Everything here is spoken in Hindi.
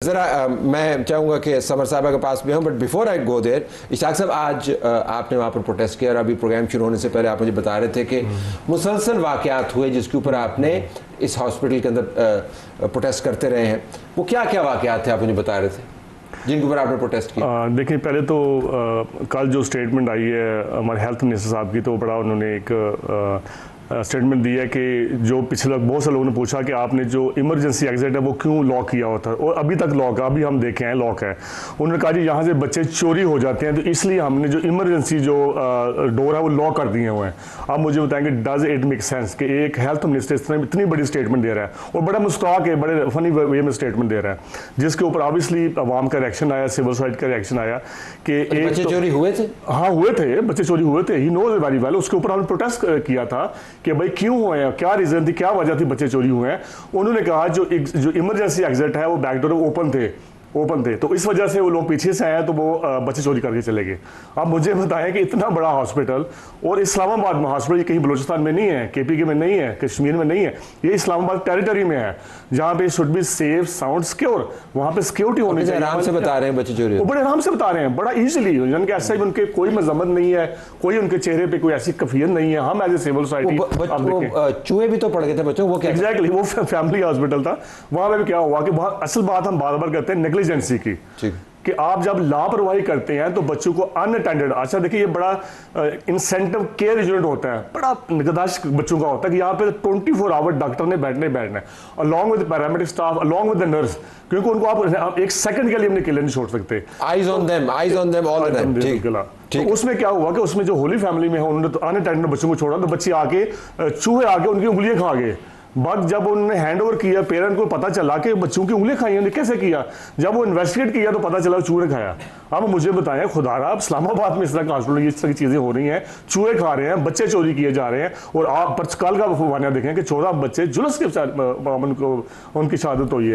ज़रा मैं चाहूँगा कि समर साहबा के पास भी हूँ, but before I go there, Ishaq साहब आज आपने वहाँ पर प्रोटेस्ट किया और अभी प्रोग्राम शुरू होने से पहले आप मुझे बता रहे थे कि मुसलसल वाक़यात हुए जिसके ऊपर आपने इस हॉस्पिटल के अंदर प्रोटेस्ट करते रहे हैं। वो क्या क्या वाक़यात थे आप मुझे बता रहे थे जिनके ऊपर आपने प्रोटेस्ट किया? देखिए, पहले तो कल जो स्टेटमेंट आई है हमारे हेल्थ मिनिस्टर साहब की, तो बड़ा उन्होंने एक स्टेटमेंट दी है कि जो पिछले बहुत से लोगों ने पूछा कि आपने जो इमरजेंसी एग्जिट है वो क्यों लॉक किया होता है, और अभी तक लॉक है, अभी हम देखे हैं लॉक है। उन्होंने कहा जी यहाँ से बच्चे चोरी हो जाते हैं, तो इसलिए हमने जो इमरजेंसी जो डोर है वो लॉक कर दिए हुए हैं। आप मुझे बताएंगे डज इट मेक सेंस कि एक हेल्थ मिनिस्टर इस तरह इतनी बड़ी स्टेटमेंट दे रहा है और बड़ा मुस्ताक है, बड़े फनी वे में स्टेटमेंट दे रहा है, जिसके ऊपर ऑब्वियसली अवाम का रिएक्शन आया, सिविल सोसाइटी का रिएक्शन आया कि बच्चे चोरी हुए थे। हाँ हुए थे, बच्चे चोरी हुए थे, ही नोज वेरी वेल। उसके ऊपर हमने प्रोटेस्ट किया था कि भाई क्यों हुए हैं, क्या रीजन थी, क्या वजह थी बच्चे चोरी हुए हैं। उन्होंने कहा जो इमरजेंसी एग्जिट है वो बैकडोर ओपन थे, तो इस वजह से वो लोग पीछे से आए तो वो बच्चे चोरी करके चले गए। अब मुझे बताएं कि इतना बड़ा हॉस्पिटल, और इस्लामाबाद में हॉस्पिटल कहीं बलूचिस्तान में नहीं है, केपीके में नहीं है, कश्मीर में नहीं है, ये इस्लामाबाद टेरिटरी में है, जहाँ पे should be safe, sound, secure, वहाँ पे सिक्योरिटी होनी चाहिए। आराम से बता रहे हैं बच्चे चोरी, वो बड़े आराम से बता रहे हैं, बड़ा इजीली, यानी कि ऐसा ही उनके कोई मजम्मत नहीं है, कोई उनके चेहरे पे कोई ऐसी कफियत नहीं है। हम एज ए सिविल सोसाइटी, चूहे भी तो पड़ गए थे बच्चों, वो क्या? एग्जैक्टली, वो फैमिली हॉस्पिटल था, वहाँ पे क्या हुआ कि वहाँ असल बात हम बार बार करते हैं नेग्लिजेंसी की, कि आप जब लापरवाही करते हैं तो बच्चों को अनअटेंडेड, अच्छा देखिए ये बड़ा इंसेंटिव केयर यूनिट होता है, बड़ा निगहदाश्त बच्चों का होता है कि यहाँ पे 24 आवर डॉक्टर ने बैठना है along with paramedic staff, along with the nurse, क्योंकि उनको आप एक सेकंड के लिए अपने अकेले नहीं छोड़ सकते। Eyes on them all the time. तो उसमें क्या हुआ कि उसमें जो होली फैमिली में है उन्होंने तो अनअटेंडेड बच्चों को छोड़ा, तो बच्चे आके चूहे आके उनकी उंगलियां खा गए। बाद जब उन्होंने हैंड ओवर किया, पेरेंट को पता चला कि बच्चों की उंगलियां खाई हैं, कैसे किया, जब वो इन्वेस्टिगेट किया तो पता चला चूहे खाया। अब मुझे बताएं खुदारा, अब इस्लामाबाद में इस तरह का हॉस्पिटल इस तरह की चीजें हो रही हैं, चूहे खा रहे हैं, बच्चे चोरी किए जा रहे हैं, और आप कल का वाक़या देखें कि 14 बच्चे जुलूस के उनकी शहादत हुई है।